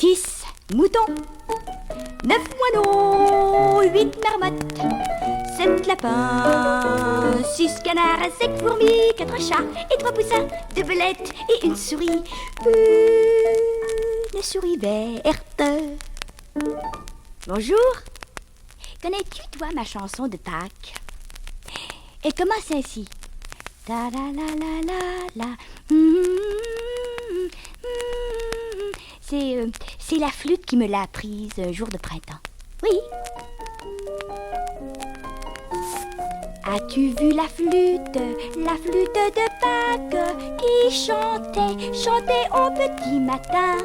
6 moutons, 9 moineaux, 8 marmottes, 7 lapins, 6 canards, 5 fourmis, 4 chats et 3 poussins, 2 belettes et une souris. Une souris verte. Bonjour. Connais-tu, toi, ma chanson de Pâques? Elle commence ainsi. Ta la la la la la. C'est la flûte qui me l'a apprise un jour de printemps. Oui. As-tu vu la flûte de Pâques qui chantait au petit matin?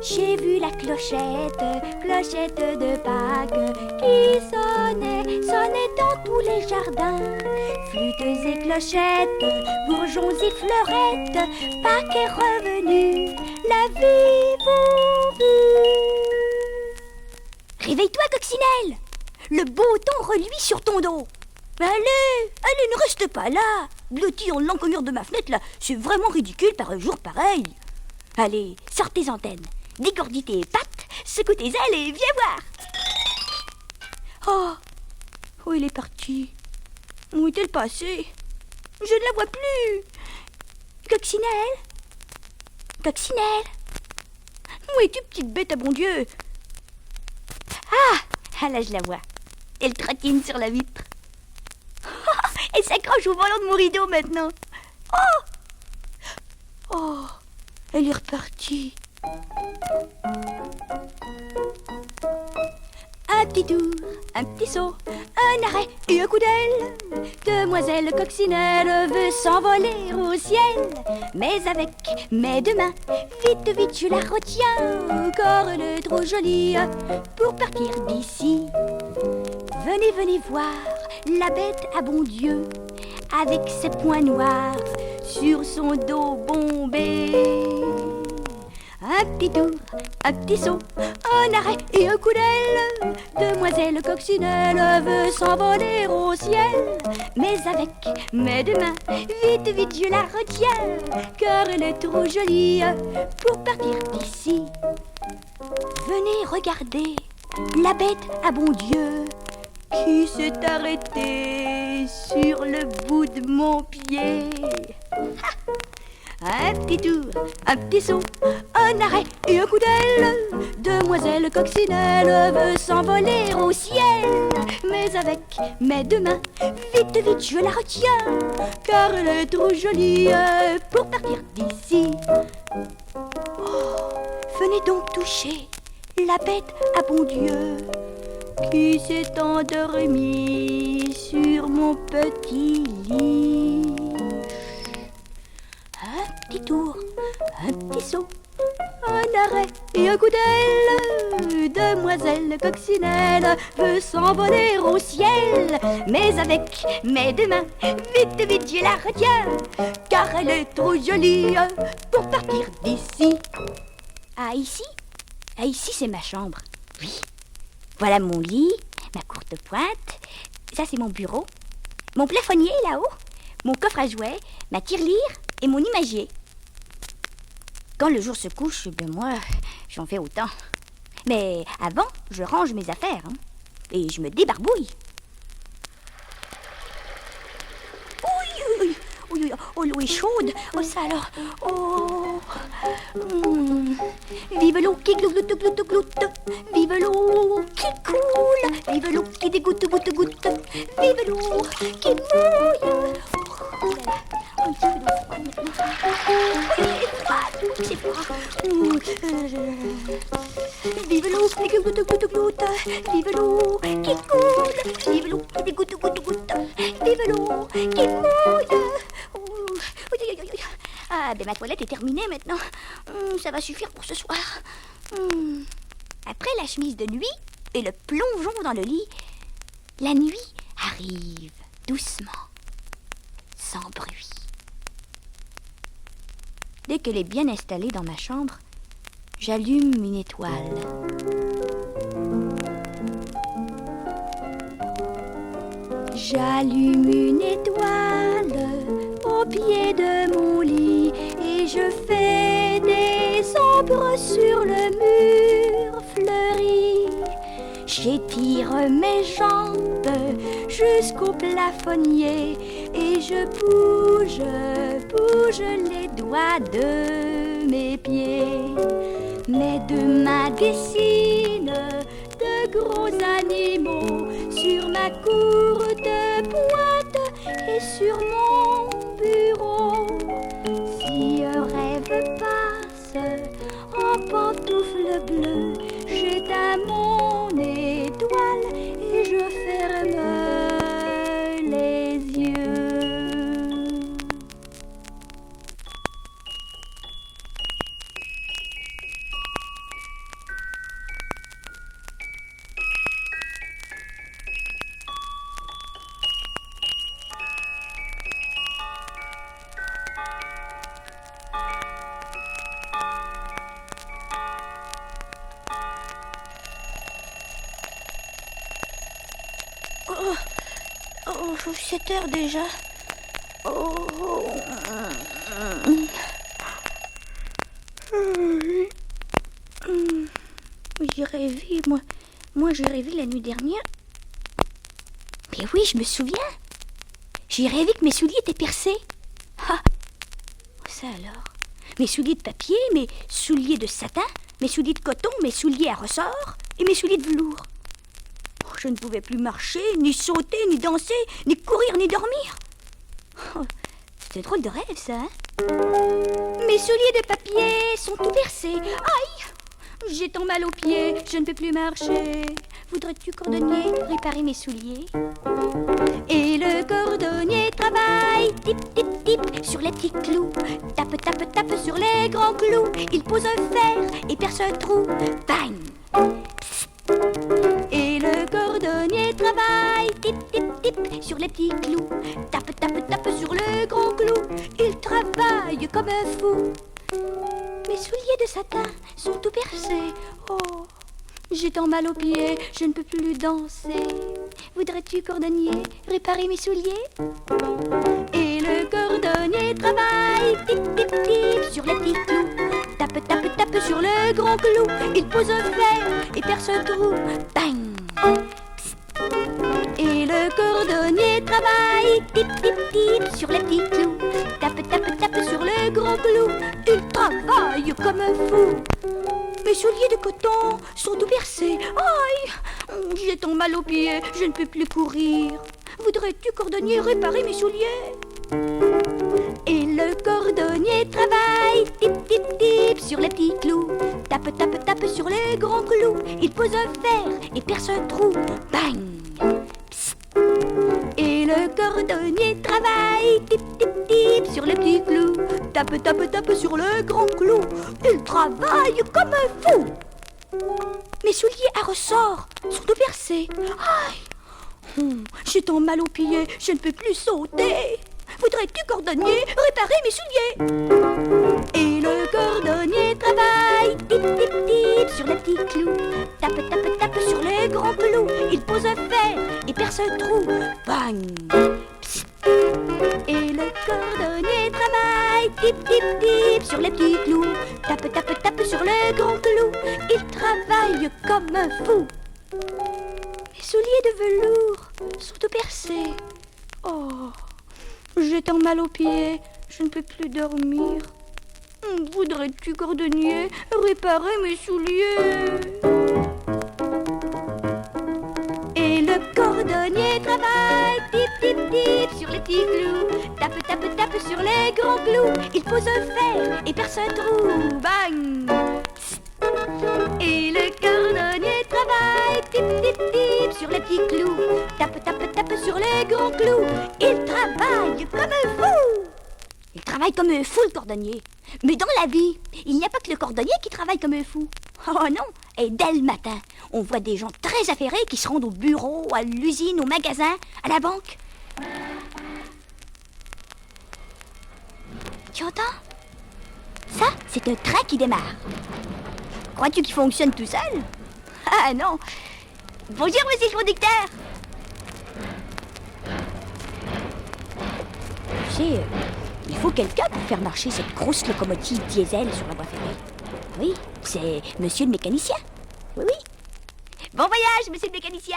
J'ai vu la clochette de Pâques qui sonnait dans tous les jardins. Flûtes et clochettes, bourgeons et fleurettes, Pâques est revenu, l'avez-vous vu? Réveille-toi, coccinelle! Le beau temps reluit sur ton dos. Allez, ne reste pas là. Blotti en l'encoignure de ma fenêtre, là, c'est vraiment ridicule par un jour pareil. Allez, sors tes antennes, dégourdis tes pattes, secoue tes ailes et viens voir. Oh, elle est partie. Où est-elle passée? Je ne la vois plus. Coccinelle? Où es-tu, petite bête à bon Dieu? Ah, là je la vois. Elle tratine sur la vitre. Elle s'accroche au volant de mon rideau maintenant. Oh, elle est repartie. Un petit tour, un petit saut, un arrêt et un coup d'aile. Demoiselle Coccinelle veut s'envoler au ciel. Mais avec mes deux mains, vite, je la retiens. Car elle est trop jolie pour partir d'ici. Venez voir la bête à bon Dieu, avec ses points noirs sur son dos bombé. Un petit tour, un petit saut, un arrêt et un coup d'aile. Demoiselle Coccinelle veut s'envoler au ciel. Mais avec mes deux mains, vite, je la retiens. Car elle est trop jolie pour partir d'ici. Venez regarder la bête à bon Dieu qui s'est arrêtée sur le bout de mon pied. Un petit tour, un petit saut, un arrêt et un coup d'aile. Demoiselle Coccinelle veut s'envoler au ciel. Mais avec mes deux mains, vite, je la retiens. Car elle est trop jolie pour partir d'ici. Oh, venez donc toucher la bête à bon Dieu qui s'est endormie sur mon petit lit. Un petit tour, un petit saut, un arrêt et un coup d'aile. Demoiselle Coccinelle veut s'envoler au ciel. Mais avec mes deux mains, vite, je la retiens. Car elle est trop jolie pour partir d'ici. Ici c'est ma chambre. Oui. Voilà mon lit, ma courte pointe. Ça, c'est mon bureau. Mon plafonnier, là-haut. Mon coffre à jouets, ma tirelire et mon imagier. Quand le jour se couche, moi, j'en fais autant. Mais avant, je range mes affaires, et je me débarbouille. Oh, l'eau est chaude. Oh, ça alors. Oh. Vive l'eau qui gloute, gloute, gloute. Vive l'eau qui coule. Vive l'eau qui dégoûte, goutte, goutte. Vive l'eau qui mouille. Oh là là. Oh, il fait donc froid maintenant. C'est froid. Vive l'eau qui gloute, gloute, gloute. Vive l'eau qui coule. Vive l'eau qui dégoûte, goutte, goutte. Vive l'eau qui mouille. Ah, ben ma toilette est terminée maintenant. Ça va suffire pour ce soir. Après la chemise de nuit et le plongeon dans le lit, la nuit arrive doucement, sans bruit. Dès qu'elle est bien installée dans ma chambre, j'allume une étoile. J'allume une étoile au pied de mon lit et je fais des ombres sur le mur. fleurie. J'étire mes jambes jusqu'au plafonnier et je bouge les doigts de mes pieds. Mes deux mains dessinent de gros animaux sur ma courte pointe et sur mon bureau. Si un rêve passe en pantoufles bleues, j'éteins mon étoile et je ferme les yeux. Oh, 7 heures déjà. J'ai rêvé, moi j'ai rêvé la nuit dernière. Mais oui, je me souviens. J'ai rêvé que mes souliers étaient percés. Ah, ça alors. Mes souliers de papier, mes souliers de satin, mes souliers de coton, mes souliers à ressort et mes souliers de velours. Je ne pouvais plus marcher, ni sauter, ni danser, ni courir, ni dormir. Oh, c'était drôle de rêve, ça, hein? Mes souliers de papier sont tout percés. Aïe! J'ai tant mal aux pieds, je ne peux plus marcher. Voudrais-tu, cordonnier, réparer mes souliers? Et le cordonnier travaille, tip, tip, tip, sur les petits clous. Tape, tape, tape sur les grands clous. Il pose un fer et perce un trou. Bang! Et le cordonnier travaille, tip, tip, tip, sur les petits clous. Tape, tape, tape sur le grand clou. Il travaille comme un fou. Mes souliers de satin sont tout percés. Oh, j'ai tant mal aux pieds, je ne peux plus danser. Voudrais-tu, cordonnier, réparer mes souliers? Et le cordonnier travaille, tip, tip, tip, sur les petits clous. Tape, tape, tape sur le grand clou. Il pose un fer et perce un trou. Bang! Psst. Et le cordonnier travaille, tip, tip, tip, sur les petits clous. Tape, tape, tape sur le grand clou. Il travaille comme un fou. Mes souliers de coton sont tout percés. Aïe! J'ai tant mal aux pieds, je ne peux plus courir. Voudrais-tu, cordonnier, réparer mes souliers? Et le cordonnier travaille, tip, tip, tip, sur les petits clous. Tape, tape, tape sur les grands clous. Il pose un fer et perce un trou. Bang! Psst. Et le cordonnier travaille, tip, tip, tip, sur les petits clous. Tape, tape, tape sur le grand clou. Il travaille comme un fou. Mes souliers à ressort sont tout percés. Aïe! J'ai tant mal aux pieds, je ne peux plus sauter. Voudrais-tu, cordonnier, réparer mes souliers? Et le cordonnier travaille, tip, tip, tip, sur les petits clous. Tape, tape, tape sur les grands clous. Il pose un fer et perce un trou. Bang! Psst. Et le cordonnier travaille, tip, tip, tip, sur les petits clous. Tape, tape, tape sur les grands clous. Il travaille comme un fou. Mes souliers de velours sont tout percés. Oh, j'ai tant mal aux pieds, je ne peux plus dormir. Voudrais-tu, cordonnier, réparer mes souliers? Et le cordonnier travaille, tip, tip, tip, sur les petits clous. Tape, tape, tape sur les grands clous. Il pose un fer et perce un trou. Bang! Et le cordonnier travaille, tip, tip, tip, sur les petits clous. Tape, tape, tape sur les grands clous. Il travaille comme un fou. Il travaille comme un fou, le cordonnier. Mais dans la vie, il n'y a pas que le cordonnier qui travaille comme un fou. Oh non! Et dès le matin, on voit des gens très affairés qui se rendent au bureau, à l'usine, au magasin, à la banque. Tu entends? Ça, c'est un train qui démarre. Crois-tu qu'il fonctionne tout seul? Ah non! Bonjour, monsieur le conducteur! Tu sais, il faut quelqu'un pour faire marcher cette grosse locomotive diesel sur la voie ferrée. Oui, c'est monsieur le mécanicien. Oui, oui. Bon voyage, monsieur le mécanicien.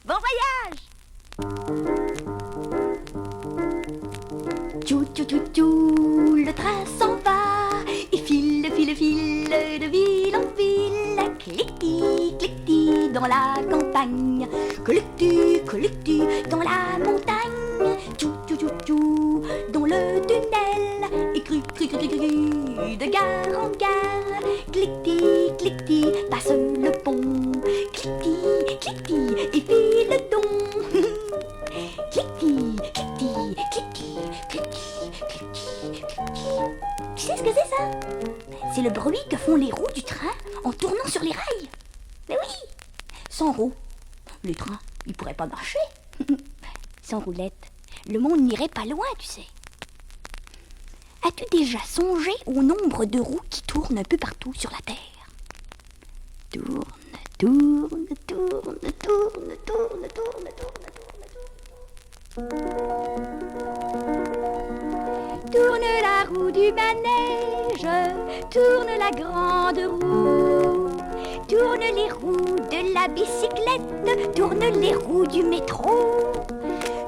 Bon voyage. Tchou, tchou, tchou, tchou, le train s'en va. Il file, file, file de ville en ville. Cliquetis, cliquetis dans la campagne. Collectis dans la montagne. Tchou, tchou, tchou, tchou, dans le tunnel. Et cru, de gare en gare. Cliquetis, cliquetis, passe le pont. Cliquetis, cliquetis, et file donc. Cliquetis, cliquetis, cliquetis, cliquetis, cliquetis, cliquetis. Tu sais ce que c'est ça? C'est le bruit que font les roues du train en tournant sur les rails. Mais oui, sans roues, le train, il pourrait pas marcher. Sans roulette, le monde n'irait pas loin, tu sais. As-tu déjà songé au nombre de roues qui tournent un peu partout sur la Terre? Tourne, tourne, tourne, tourne, tourne, tourne, tourne, tourne. Tourne la roue du manège, tourne la grande roue. Tourne les roues de la bicyclette, tourne les roues du métro.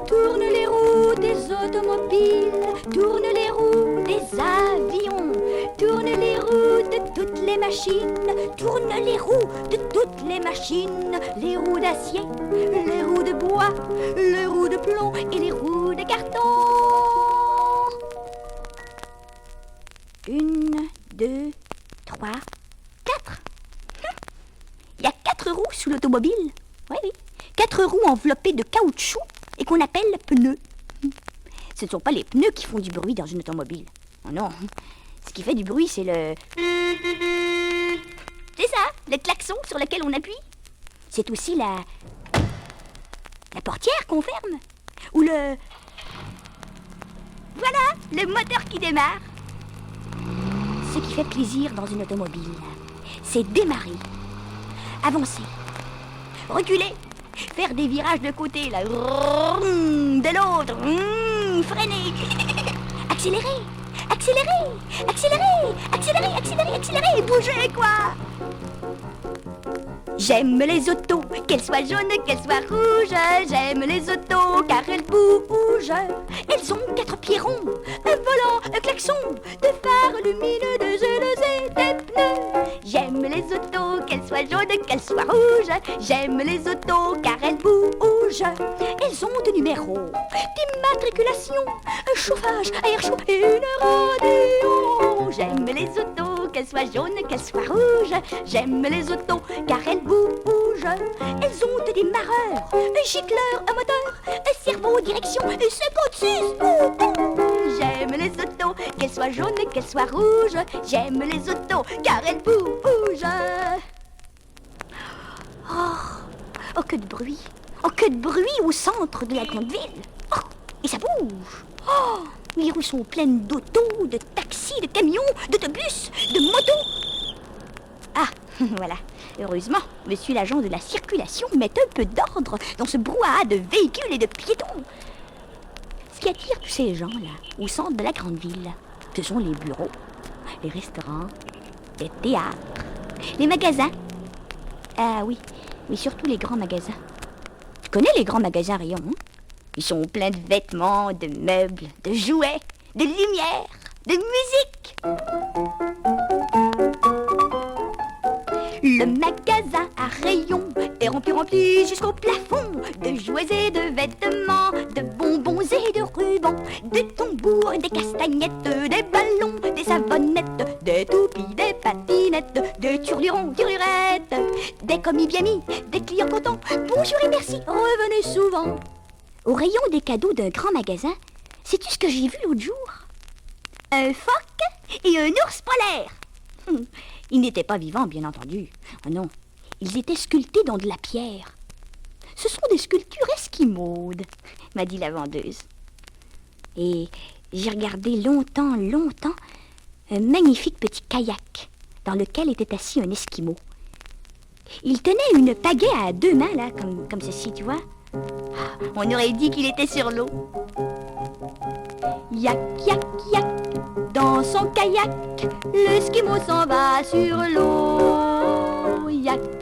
Tourne les roues des automobiles, tourne les roues des avions. Tourne les roues de toutes les machines, tourne les roues de toutes les machines. Les roues d'acier, les roues de bois, les roues de plomb et les roues de carton. 1, 2, 3, 4. Il y a 4 roues sous l'automobile. Oui, oui. 4 roues enveloppées de caoutchouc et qu'on appelle pneus. Ce ne sont pas les pneus qui font du bruit dans une automobile. Oh non. Ce qui fait du bruit, c'est le... C'est ça, le klaxon sur lequel on appuie. C'est aussi la portière qu'on ferme. Ou le... Voilà, le moteur qui démarre. Ce qui fait plaisir dans une automobile, c'est démarrer, avancer, reculer, faire des virages de côté, là, de l'autre, freiner, accélérer, accélérer, accélérer, accélérer, accélérer, accélérer, bouger, quoi. J'aime les autos, qu'elles soient jaunes, qu'elles soient rouges. J'aime les autos car elles bougent. Elles ont 4 pieds ronds, un volant, un klaxon, deux phares lumineux, deux ailes et des pneus. J'aime les autos, qu'elles soient jaunes, qu'elles soient rouges. J'aime les autos car elles bougent. Elles ont des numéros, d'immatriculation, un chauffage à air chaud et une radio. J'aime les autos, qu'elles soient jaunes, qu'elles soient rouges. J'aime les autos car elles bougent. Elles ont des démarreurs, un gicleur, un moteur, un cerveau, direction, et 56 boutons. J'aime les autos, qu'elles soient jaunes, qu'elles soient rouges. J'aime les autos car elles bougent. Oh, que de bruit. Oh, que de bruit au centre de la grande ville. Oh, et ça bouge. Oh, les rues sont pleines d'autos, de taxis, de camions, d'autobus, de motos. Ah, voilà. Heureusement, monsieur l'agent de la circulation met un peu d'ordre dans ce brouhaha de véhicules et de piétons. Ce qui attire tous ces gens-là, au centre de la grande ville, ce sont les bureaux, les restaurants, les théâtres, les magasins. Ah oui, mais surtout les grands magasins. Tu connais les grands magasins rayons, hein? Ils sont pleins de vêtements, de meubles, de jouets, de lumière, de musique. Le magasin à rayons est rempli jusqu'au plafond de jouets et de vêtements, de bonbons et de rubans, des tambours, des castagnettes, des ballons, des savonnettes, des toupies, des patinettes, des turlurons, turlurettes, des commis bien mis, des clients contents. Bonjour et merci, revenez souvent. Au rayon des cadeaux d'un grand magasin, sais-tu ce que j'ai vu l'autre jour? Un phoque et un ours polaire. Ils n'étaient pas vivants, bien entendu. Oh non, ils étaient sculptés dans de la pierre. Ce sont des sculptures esquimaudes, m'a dit la vendeuse. Et j'ai regardé longtemps un magnifique petit kayak dans lequel était assis un esquimau. Il tenait une pagaie à 2 mains, là, comme ceci, tu vois. On aurait dit qu'il était sur l'eau. Yak, yak, yak, dans son kayak, l'esquimau s'en va sur l'eau. Yak,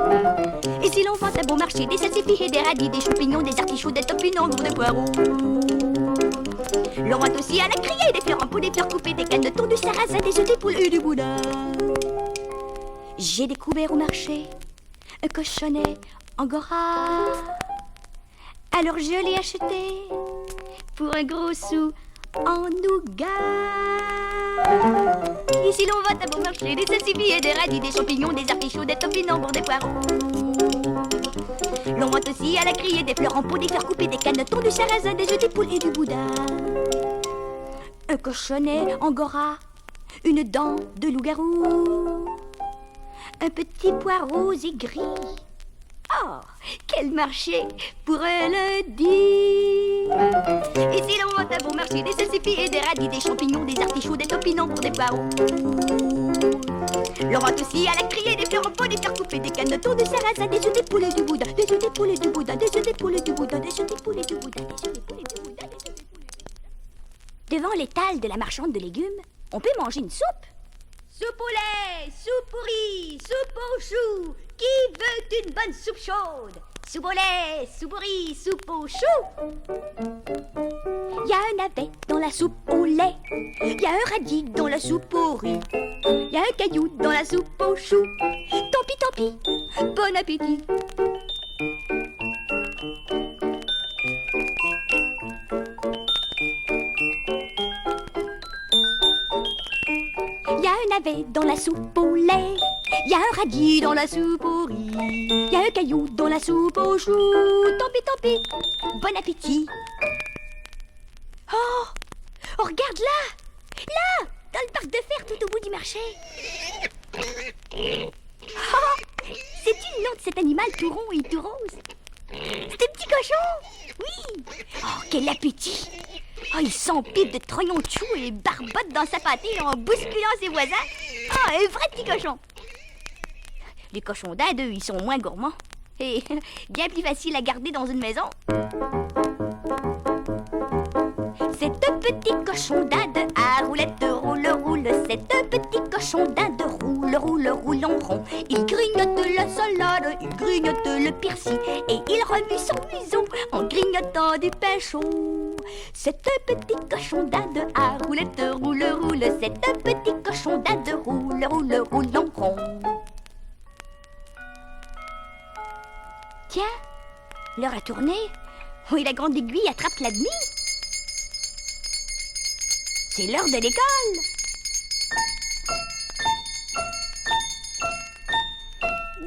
Et si l'on vend à bon marché des salsifis et des radis, des champignons, des artichauts, des topinambours, des poireaux. L'on vend aussi à la criée des fleurs en pot, des fleurs coupées, des canetons, du sarrasin, des œufs, des poules et du boudin. J'ai découvert au marché un cochonnet angora. Alors je l'ai acheté pour un gros sou en nougat. Ici l'on vend à bon marché des salsifis et des radis, des champignons, des artichauts, des topinambours, des poireaux. L'on vend aussi à la criée des fleurs en pot, des fleurs coupées, des canetons, du sarrasin, des œufs, des poules et du boudin. Un cochonnet angora, une dent de loup-garou, un petit poireau aigri. Oh, quel marché pour un lundi! Ici l'on vend à bon marché des salsifis et des radis, des champignons, des artichauts, des topinambours, des poireaux. L'on vend aussi à la criée des fleurs en pot, des fleurs coupées, des canetons, du sarrasin, des œufs, des poules et du boudin, des œufs, des poules et du boudin, des œufs, des poules et du boudin, des œufs, des poules et du boudin, des œufs, des poules et du boudin, des œufs, des poules et du boudin. Devant l'étal de la marchande de légumes, on peut manger une soupe. Soupe au lait, soupe au riz, soupe au chou. Qui veut une bonne soupe chaude? Soupe au lait, soupe au riz, soupe au chou. Y a un navet dans la soupe au lait. Y a un radis dans la soupe au riz. Y a un caillou dans la soupe au chou. Tant pis, tant pis, bon appétit. Y a un navet dans la soupe au lait. Y a un radis dans la soupe au riz. Y a un caillou dans la soupe au chou. Tant pis, bon appétit. Oh, oh, regarde là, là, dans le parc de fer tout au bout du marché. Oh, sais-tu le nom de cet animal tout rond et tout rose? C'est un petit cochon. Oui. Oh, quel appétit. Oh, il s'empipe de trognons de chou et barbotte dans sa pâtée en bousculant ses voisins. Oh, un vrai petit cochon. Les cochons d'Inde, eux, ils sont moins gourmands. Et bien plus faciles à garder dans une maison. C'est un petit cochon d'Inde à roulette roule, roule. C'est un petit cochon d'Inde roule, roule, roule en rond. Il grignote la salade, il grignote le persil et il remue son museau en grignotant du pain chaud. C'est un petit cochon d'Inde à roulette roule, roule. C'est un petit cochon d'Inde roule, roule, roule en rond. Tiens, l'heure a tourné. Oui, la grande aiguille attrape la demi. C'est l'heure de l'école.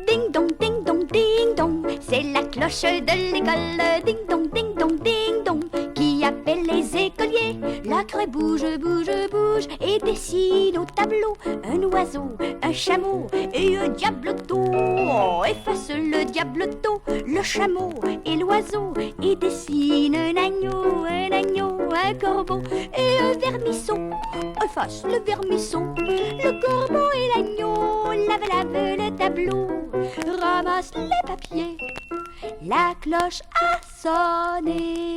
Ding dong, ding dong, ding dong. C'est la cloche de l'école. Ding dong, ding dong, ding dong. Qui appelle les écoliers. La craie bouge, bouge, bouge et dessine au tableau un oiseau, un chameau et un diabloto. Oh, efface le diabloto, le chameau et l'oiseau et dessine un agneau, un corbeau et un vermisseau. Efface le vermisseau, le corbeau et l'agneau. Lave le tableau, ramasse les papiers. La cloche a sonné.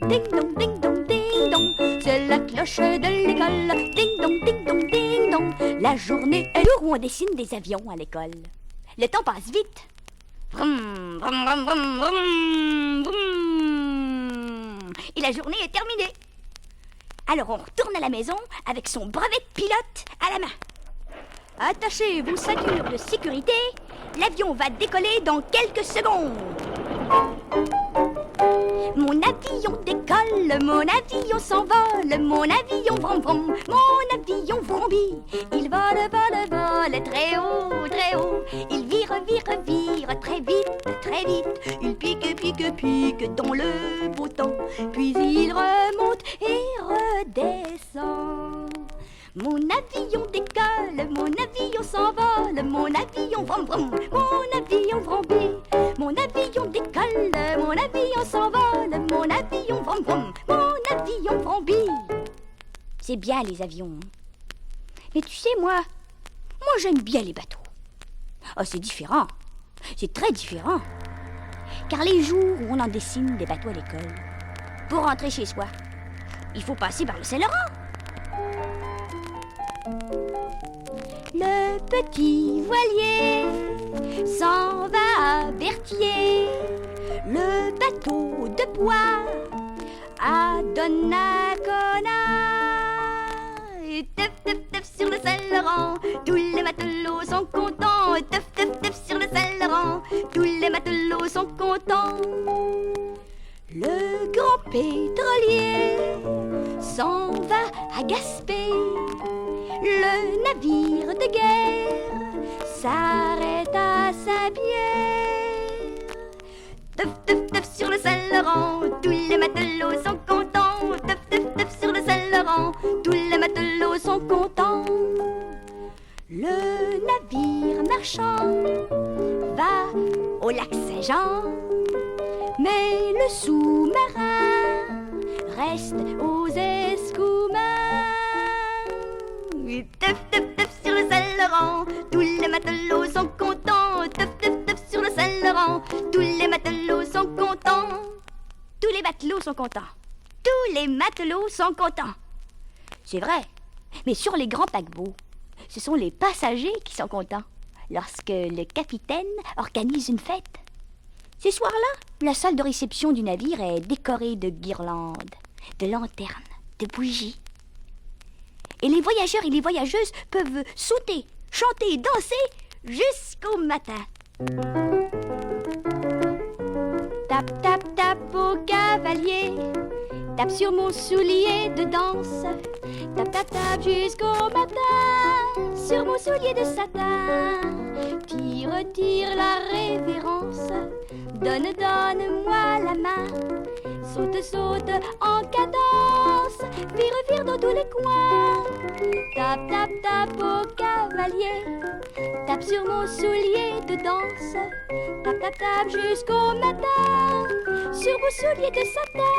Ding dong, ding dong, ding dong. C'est la cloche de l'école. Ding dong, ding dong, ding dong. La journée est le jour où on dessine des avions à l'école. Le temps passe vite. Vroom, vroom, vroom, vroom, vroom, vroom. Et la journée est terminée. Alors on retourne à la maison avec son brevet de pilote à la main. Attachez vos ceintures de sécurité. L'avion va décoller dans quelques secondes. Mon avion décolle, mon avion s'envole, mon avion vroom vroom, mon avion vrombi. Il vole, vole, vole, très haut, très haut. Il vire, vire, vire, très vite, très vite. Il pique, pique, pique dans le beau temps. Puis il remonte et redescend. Mon avion décolle, mon avion s'envole, mon avion vroom vroom, mon avion vrombi. Mon avion décolle, mon avion s'envole, mon avion vroom vroom, mon avion vrombi. C'est bien les avions. Mais tu sais, moi j'aime bien les bateaux. Oh, c'est différent. C'est très différent. Car les jours où on en dessine des bateaux à l'école, pour rentrer chez soi, il faut passer par le Saint-Laurent. Le petit voilier s'en va à Berthier. Le bateau de bois à Donnacona. Et teuf, teuf, teuf sur le Saint-Laurent, tous les matelots sont contents. Teuf, teuf, teuf sur le Saint-Laurent, tous les matelots sont contents. Le grand pétrolier s'en va à Gaspé. Le navire de guerre s'arrête à Saint-Pierre. Teuf, teuf, teuf sur le Saint-Laurent, tous les matelots sont contents. Teuf, teuf, teuf sur le Saint-Laurent, tous les matelots sont contents. Le navire marchand va au lac Saint-Jean, mais le sous-marin reste aux Escoumins. Teuf, teuf, teuf sur le Saint-Laurent, tous les matelots sont contents. Teuf, teuf, teuf sur le Saint-Laurent, tous les matelots sont contents. Tous les matelots sont contents. Tous les matelots sont contents. C'est vrai, mais sur les grands paquebots, ce sont les passagers qui sont contents lorsque le capitaine organise une fête. Ce soir-là, la salle de réception du navire est décorée de guirlandes, de lanternes, de bougies. Et les voyageurs et les voyageuses peuvent sauter, chanter et danser jusqu'au matin. Tap, tap, tap au cavalier, tape sur mon soulier de danse. Tap, tap, tap jusqu'au matin, sur mon soulier de satin. Tire, tire la révérence, donne, donne-moi la main. Saute, saute en cadence, vire, vire dans tous les coins. Tap, tap, tap au cavalier, tape sur mon soulier de danse. Tap, tap, tap jusqu'au matin, sur mon soulier de satin.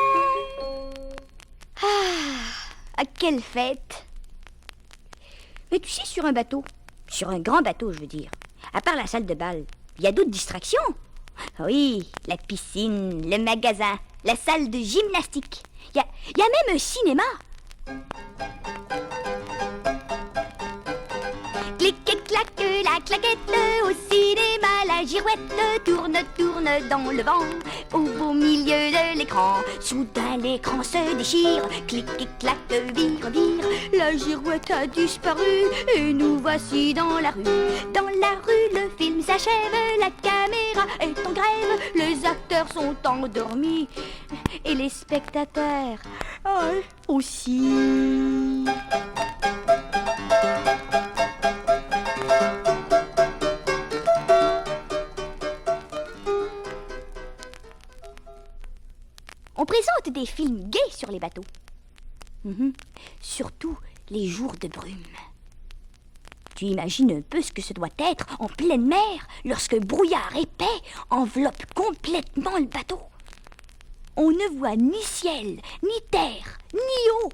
Ah, quelle fête! Mais tu sais, sur un bateau, sur un grand bateau, je veux dire, à part la salle de bal, il y a d'autres distractions. Oui, la piscine, le magasin, la salle de gymnastique. Il y a même un cinéma. Clic et clac, la claquette, au cinéma, la girouette tourne, tourne dans le vent. Au beau milieu de l'écran, soudain l'écran se déchire. Clic et clac, vire, vire, la girouette a disparu. Et nous voici dans la rue. Dans la rue, le film s'achève, la caméra est en grève. Les acteurs sont endormis et les spectateurs aussi. On présente des films gais sur les bateaux. Surtout les jours de brume. Tu imagines un peu ce que ce doit être en pleine mer lorsque le brouillard épais enveloppe complètement le bateau. On ne voit ni ciel, ni terre, ni eau.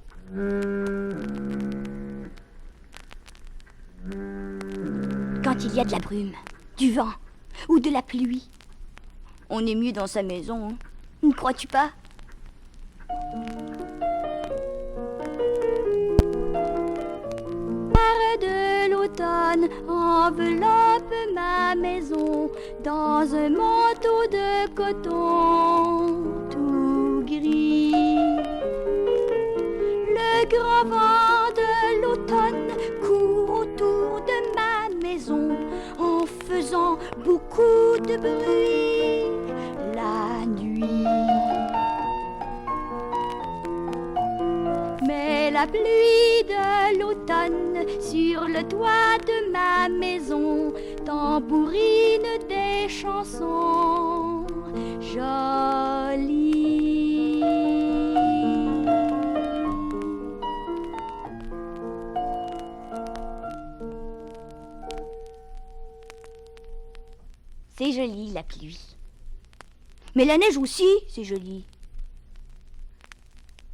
Quand il y a de la brume, du vent ou de la pluie, on est mieux dans sa maison, hein. Ne crois-tu pas? De l'automne enveloppe ma maison dans un manteau de coton tout gris. Le grand vent de l'automne court autour de ma maison en faisant beaucoup de bruit la nuit. Mais la pluie de l'automne sur le toit de ma maison tambourine des chansons jolies. C'est joli la pluie. Mais la neige aussi, c'est joli.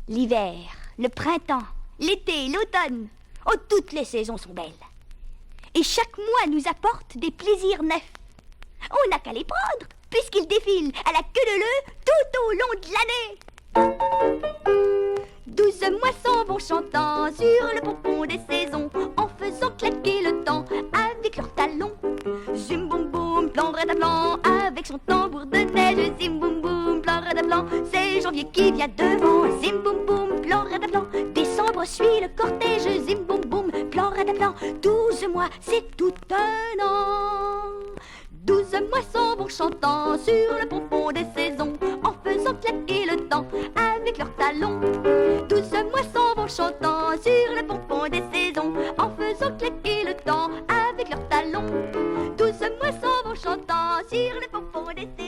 L'hiver, le printemps, l'été, l'automne, oh, toutes les saisons sont belles. Et chaque mois nous apporte des plaisirs neufs. On n'a qu'à les prendre, puisqu'ils défilent à la queue leu tout au long de l'année. 12 mois s'en vont chantant sur le pompon des saisons, en faisant faisant claquer le temps avec leurs talons. Zim boum boum, plan radaplan, avec son tambour de neige. Zim boum boum, plan radaplan, c'est janvier qui vient devant. Zim boum boum, plan radaplan, décembre suit le cortège. Zim boum boum, plan radaplan, 12 mois, c'est tout un an. 12 mois s'en vont chantant sur le pompon des saisons, en faisant claquer le temps avec leurs talons. 12 mois s'en vont chantant sur le pompon des saisons, en faisant claquer le temps avec leurs talons. 12 mois s'en vont chantant sur le pompon des saisons.